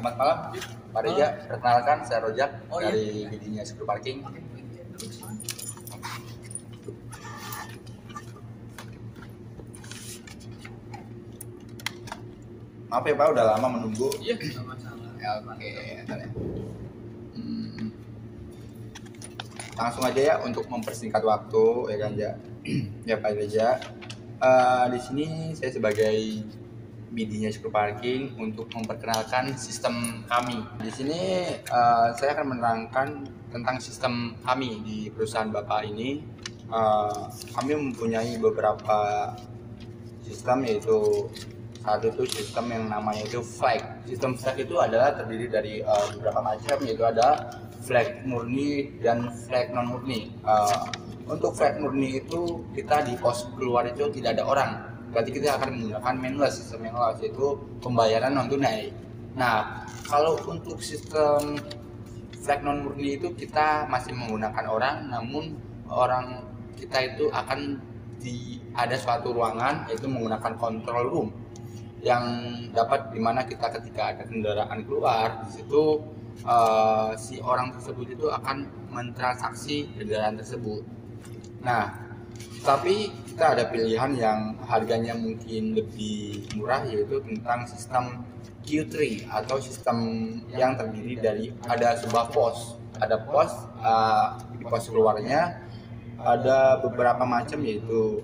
Selamat malam, Pak Reja. Perkenalkan, saya Rojak dari bidinya Secure Parking. Maaf ya Pak, udah lama menunggu. Iya, nggak masalah. Oke, ntar ya. Langsung aja ya untuk mempersingkat waktu, ya kan ya. Ya Pak Reja. Di sini saya sebagai bidinya Secure Parking untuk memperkenalkan sistem kami. Di sini saya akan menerangkan tentang sistem kami di perusahaan Bapak ini. Kami mempunyai beberapa sistem, yaitu satu itu sistem yang namanya itu flag. Sistem flag itu adalah terdiri dari beberapa macam, yaitu ada flag murni dan flag non murni. Untuk flag murni itu kita di pos keluar itu tidak ada orang. Berarti kita akan menggunakan manless. Sistem manless itu pembayaran non tunai. Nah, kalau untuk sistem flag non murni itu kita masih menggunakan orang, namun orang kita itu akan ada suatu ruangan, yaitu menggunakan control room yang dapat dimana kita ketika ada kendaraan keluar di situ si orang tersebut itu akan mentransaksi kendaraan tersebut. Nah, tapi kita ada pilihan yang harganya mungkin lebih murah, yaitu tentang sistem Q3 atau sistem yang terdiri dari ada sebuah pos. Ada pos, di pos keluarnya ada beberapa macam, yaitu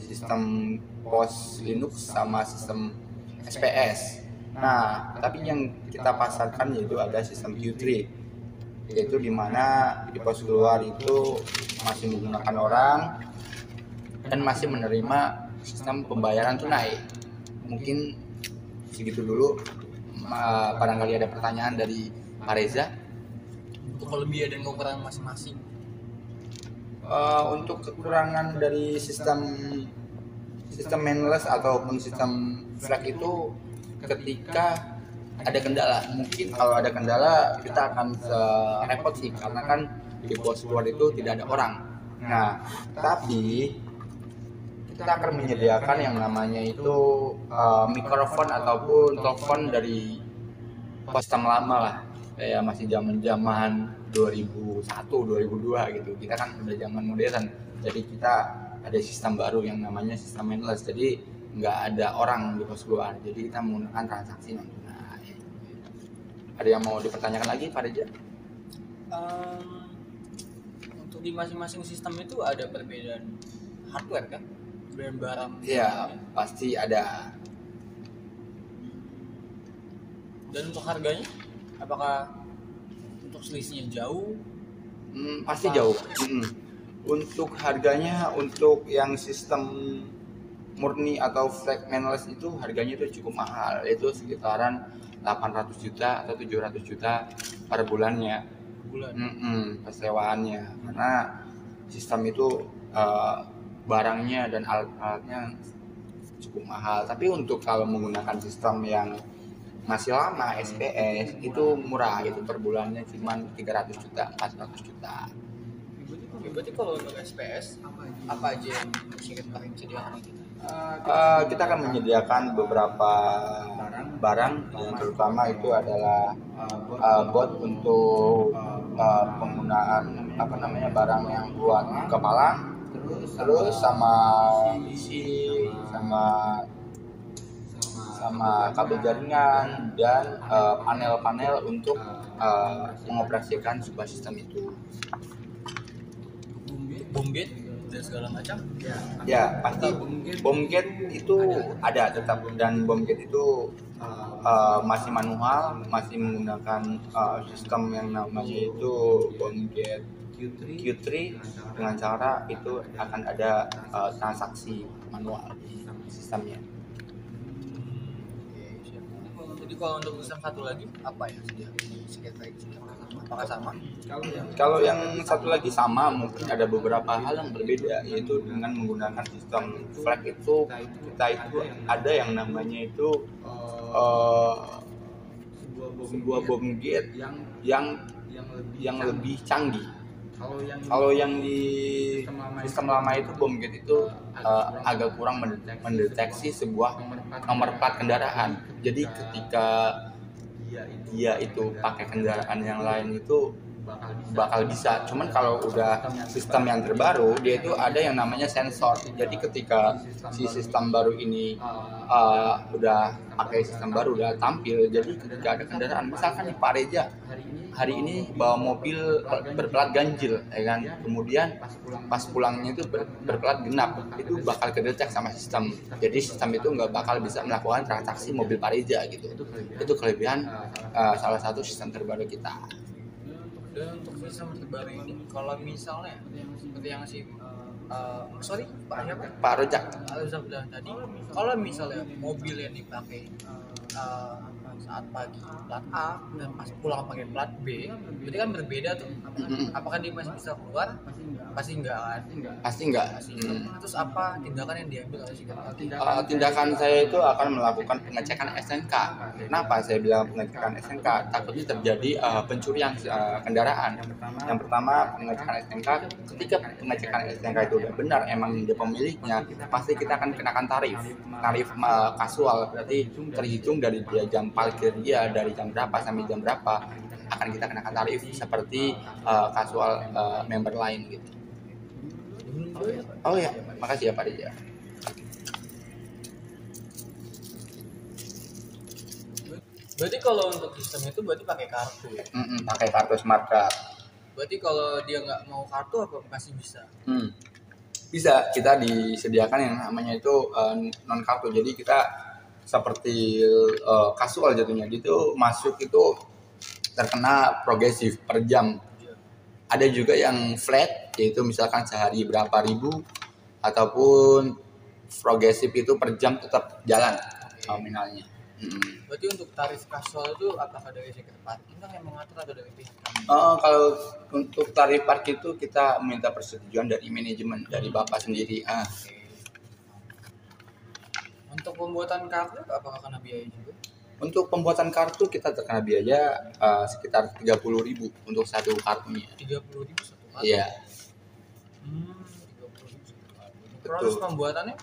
sistem pos Linux sama sistem SPS. Nah, tapi yang kita pasarkan yaitu ada sistem Q3, yaitu dimana di pos keluar itu masih menggunakan orang dan masih menerima sistem pembayaran tunai. Mungkin segitu dulu. Barangkali ada pertanyaan dari Pak Reza. Untuk kelebihan dan kekurangan masing-masing. Untuk kekurangan dari sistem manless ataupun sistem flag itu ketika ada kendala. Mungkin kalau ada kendala kita akan repot sih, karena kan di pos keluar itu tidak ada orang. Nah, tapi kita akan menyediakan yang namanya itu mikrofon ataupun telepon dari pos sistem lama lah, kayak masih zaman 2001 2002 gitu. Kita kan udah zaman modern, jadi kita ada sistem baru yang namanya sistem manless. Jadi nggak ada orang di pos keluar, jadi kita menggunakan transaksi non tunai. Ada yang mau dipertanyakan lagi, Pak Reja? Untuk di masing-masing sistem itu ada perbedaan hardware kan? Perbedaan barang. Iya, pasti ada. Dan untuk harganya, apakah untuk selisihnya jauh? Pasti jauh. Untuk harganya, untuk yang sistem murni atau flag manless itu harganya itu cukup mahal, itu sekitaran 800 juta atau 700 juta per bulannya. Persewaannya, karena sistem itu barangnya dan alat-alatnya cukup mahal. Tapi untuk kalau menggunakan sistem yang masih lama SPS itu murah, itu per bulannya cuma 300 juta 400 juta. Berarti kalau untuk SPS apa aja yang Secure Parking sediakan kita? Kita akan menyediakan beberapa barang, yang terutama itu adalah bot untuk penggunaan barang yang buat kepala, terus sama PC, sama kabel jaringan dan panel-panel untuk mengoperasikan sebuah sistem itu. Bombgate dan segala macam. Ya, pasti bombgate itu ada tetap, dan bombgate itu masih manual, masih menggunakan sistem yang namanya itu bombgate Q3 dengan cara itu akan ada transaksi manual di sistemnya. Jadi kalau untuk sistem satu lagi apa ya Secure Parking? Apakah sama? Kalau yang satu lagi sama, mungkin ada beberapa hal yang berbeda, yaitu dengan menggunakan sistem flag itu kita itu ada yang namanya itu sebuah bombgate yang lebih canggih. Kalau yang di sistem lama itu bombgate itu agak kurang mendeteksi sebuah nomor plat kendaraan. Jadi ketika dia itu pakai kendaraan yang lain itu bakal bisa. Cuman kalau udah sistem yang terbaru, dia itu ada yang namanya sensor. Jadi ketika si sistem baru ini udah pakai sistem baru, udah tampil, jadi ketika ada kendaraan, misalkan nih Pak Reja hari ini bawa mobil berplat ganjil, ya kan, kemudian pas pulangnya itu berplat genap, itu bakal kedetek sama sistem. Jadi sistem itu nggak bakal bisa melakukan transaksi mobil Pak Reja gitu. Itu kelebihan salah satu sistem terbaru kita. Dan untuk sistem terbaru ini, kalau misalnya seperti yang si Pak siapa? Pak Rojak. Rojak bilang tadi, kalau misalnya mobil yang dipakai saat pagi plat A dan pas pulang pakai plat B, berarti kan berbeda tuh. Apakah dia masih bisa keluar? Pasti enggak kan? Pasti enggak. Terus apa tindakan yang diambil oleh si tindakan saya itu akan melakukan pengecekan SNK. Kenapa saya bilang pengecekan SNK? Takutnya terjadi pencurian kendaraan. Yang pertama, pengecekan SNK. Ketika pengecekan SNK itu udah benar, emang dia pemiliknya, pasti kita akan kenakan tarif kasual. Berarti terhitung dari dia jam parkir dia dari jam berapa sampai jam berapa, akan kita kenakan tarif seperti kasual member lain gitu. Oh ya, makasih ya Pak Rija. Berarti kalau untuk sistem itu berarti pakai kartu ya? Pakai kartu smart card. Berarti kalau dia nggak mau kartu apa masih bisa? Bisa, kita disediakan yang namanya itu non kartu. Jadi kita seperti kasual jatuhnya. Itu masuk itu terkena progresif per jam. Ada juga yang flat, yaitu misalkan sehari berapa ribu, ataupun progresif itu per jam tetap jalan nominalnya. Berarti untuk tarif kasual itu apakah dari secret parking kan yang mengatur atau dari pihak kami? Kalau untuk tarif parkir itu kita minta persetujuan dari manajemen, dari Bapak sendiri. Untuk pembuatan kartu apakah kena biaya juga? Untuk pembuatan kartu kita terkena biaya sekitar 30.000 untuk satu kartunya. 30.000 satu kartu? Iya. 30.000 satu kartu. Proses pembuatannya?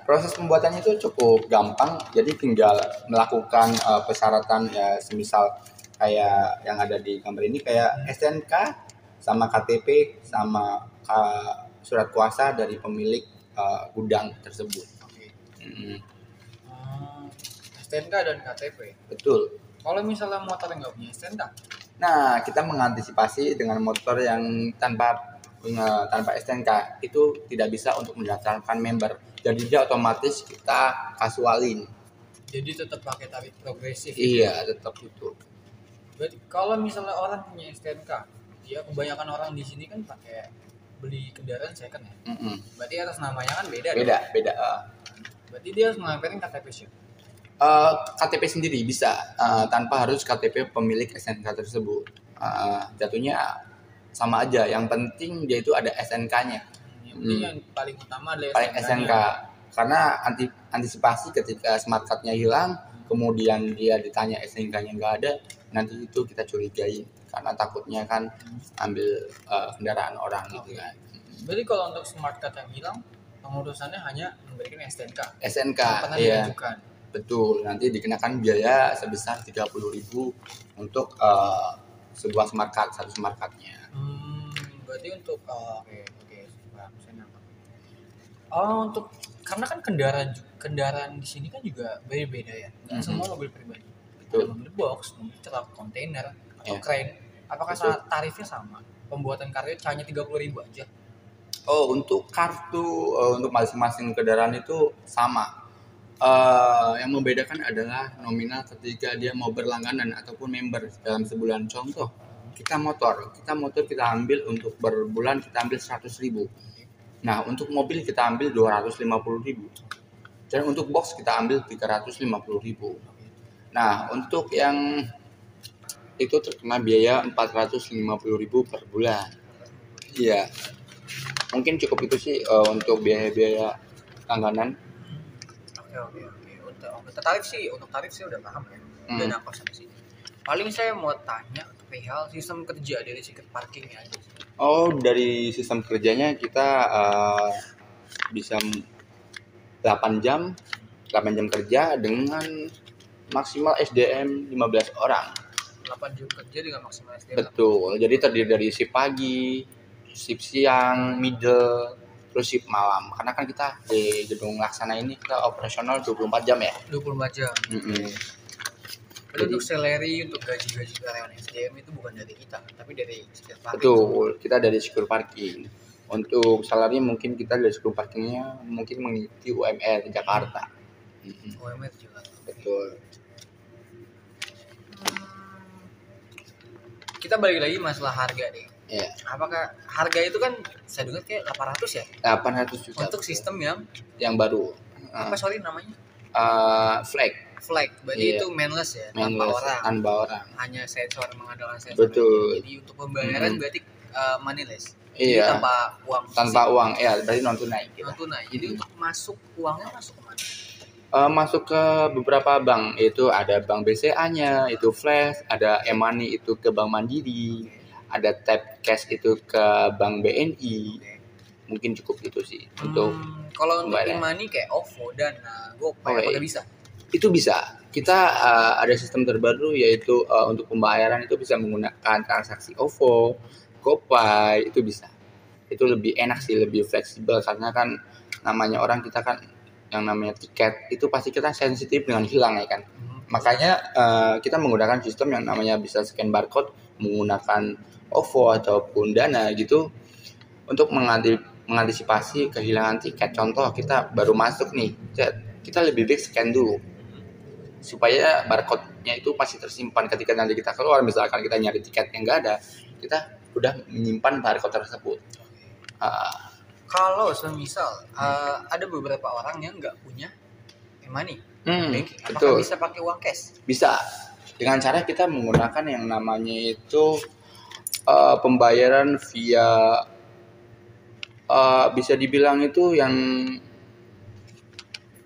Proses pembuatannya itu cukup gampang. Jadi tinggal melakukan persyaratan ya, semisal kayak yang ada di gambar ini, kayak SNK sama KTP sama surat kuasa dari pemilik gudang tersebut. STNK dan KTP. Betul. Kalau misalnya motor yang nggak punya STNK, nah kita mengantisipasi dengan motor yang tanpa STNK itu tidak bisa untuk mendaftarkan member. Jadi dia otomatis kita kasualin. Jadi tetap pakai tarif progresif. Iya, tetap itu. Berarti kalau misalnya orang punya STNK, ya kebanyakan orang di sini kan pakai beli kendaraan second ya. Berarti atas namanya kan beda. Beda. Berarti dia harus ngelempelin KTP sih. KTP sendiri bisa tanpa harus KTP pemilik SNK tersebut. Jatuhnya sama aja. Yang penting dia itu ada SNK-nya. Yang paling utama adalah paling SNK. Karena antisipasi ketika smart card-nya hilang, kemudian dia ditanya SNK-nya nggak ada, nanti itu kita curigai karena takutnya kan ambil kendaraan orang gitu kan. Berarti kalau untuk smart card yang hilang, pengurusannya hanya memberikan SNK. SNK, iya. Betul, nanti dikenakan biaya sebesar 30.000 untuk sebuah smart card, satu smart card-nya. Berarti untuk oke. Untuk karena kan kendaraan di sini kan juga beda-beda ya. Nggak semua mobil pribadi. Ada mobil box, mobil truk, kontainer, atau crane. Apakah tarifnya sama? Pembuatan kartu hanya 30.000 aja? Untuk kartu untuk masing-masing kendaraan itu sama. Yang membedakan adalah nominal ketika dia mau berlangganan ataupun member dalam sebulan. Contoh, kita motor kita ambil untuk berbulan kita ambil 100.000. Nah, untuk mobil kita ambil 250.000. Dan untuk box kita ambil 350.000. Nah, untuk yang itu terkena biaya 450.000 per bulan. Iya. Mungkin cukup itu sih untuk biaya-biaya langganan. Oke. Untuk tarif sih udah paham ya. Udah nangkep sampai sini. Paling saya mau tanya perihal sistem kerja dari secret parkingnya aja. Dari sistem kerjanya kita bisa 8 jam 8 jam kerja dengan maksimal SDM 15 orang. 8 jam kerja dengan maksimal SDM. Betul. Jadi terdiri dari shift pagi, shift siang, middle, terus shift malam. Karena kan kita di gedung Laksana ini kita operasional 24 jam ya. 24 jam. Jadi untuk salary, untuk gaji-gaji karyawan SDM itu bukan dari kita, tapi dari secure parking. Betul, kita dari secure parking. Untuk salary mungkin kita dari secure parkingnya mungkin mengikuti UMR Jakarta. UMR juga. Betul. Kita balik lagi masalah harga deh. Ya. Apakah harga itu kan saya dengar kayak 800 ya? 800 juta. Untuk sistem yang baru. apa sorry namanya? Flag. Berarti itu manless ya, tanpa orang. Hanya sensor, mengandalkan sensor. Betul. Jadi untuk pembayaran berarti moneyless. Iya. Jadi tanpa uang. Ya, berarti non tunai. Non tunai. Jadi untuk uangnya masuk ke mana? Masuk ke beberapa bank, itu ada bank BCA-nya, itu Flash, ada e-money itu ke Bank Mandiri, ada tap cash itu ke Bank BNI. Mungkin cukup itu sih untuk kalau untuk e-money kayak OVO dan GoPay bisa. Itu bisa. Kita ada sistem terbaru yaitu untuk pembayaran itu bisa menggunakan transaksi OVO, GoPay, itu bisa. Itu lebih enak sih, lebih fleksibel karena kan namanya orang kita kan yang namanya tiket itu pasti kita sensitif dengan hilang ya kan. Makanya kita menggunakan sistem yang namanya bisa scan barcode menggunakan OVO ataupun Dana gitu untuk mengantisipasi kehilangan tiket. Contoh kita baru masuk nih, kita lebih baik scan dulu supaya barcode-nya itu masih tersimpan ketika nanti kita keluar. Misalkan kita nyari tiket yang nggak ada, kita udah menyimpan barcode tersebut. Kalau semisal ada beberapa orang yang nggak punya e-money, banking, apakah bisa pakai uang cash? Bisa. Dengan cara kita menggunakan yang namanya itu pembayaran via bisa dibilang itu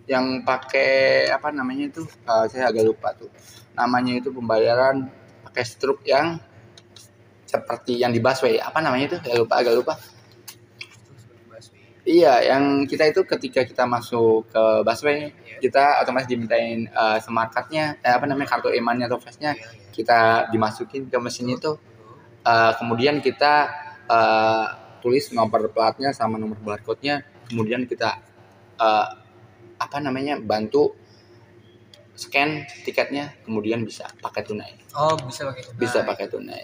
yang pakai apa namanya itu saya agak lupa tuh. Namanya itu pembayaran pakai struk yang seperti yang di busway. Apa namanya itu? Agak lupa. Iya, yang kita itu ketika kita masuk ke busway, kita otomatis dimintain smart card-nya, kartu e-money atau flash-nya, kita dimasukin ke mesin itu. Kemudian kita tulis nomor platnya sama nomor barcode-nya, kemudian kita bantu scan tiketnya, kemudian bisa pakai tunai. Oh, bisa pakai tunai. Bisa pakai tunai.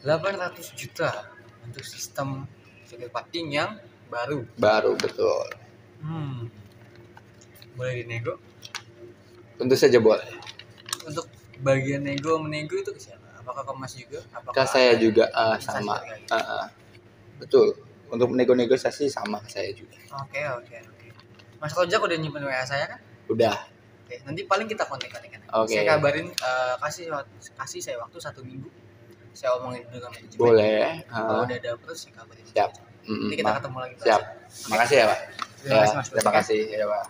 800 juta untuk sistem secure parking yang baru. Betul. Boleh dinego? Tentu saja boleh. Untuk bagian menego itu ke siapa? Apakah ke Mas juga? Ke saya juga sama. Betul. Untuk negosiasi sama ke saya juga. Oke. Mas Rojak udah nyimpen WA saya kan? Udah. Oke, nanti paling kita kontak-kontakan. Oke. Saya kabarin kasih saya waktu 1 minggu. Saya omongin dengan manajemen. Boleh. Kalau udah ada terus saya kabarin. Siap. Nanti kita ketemu lagi. Siap. Makasih ya, Pak. Terima kasih, Mas. Terima kasih ya, Pak.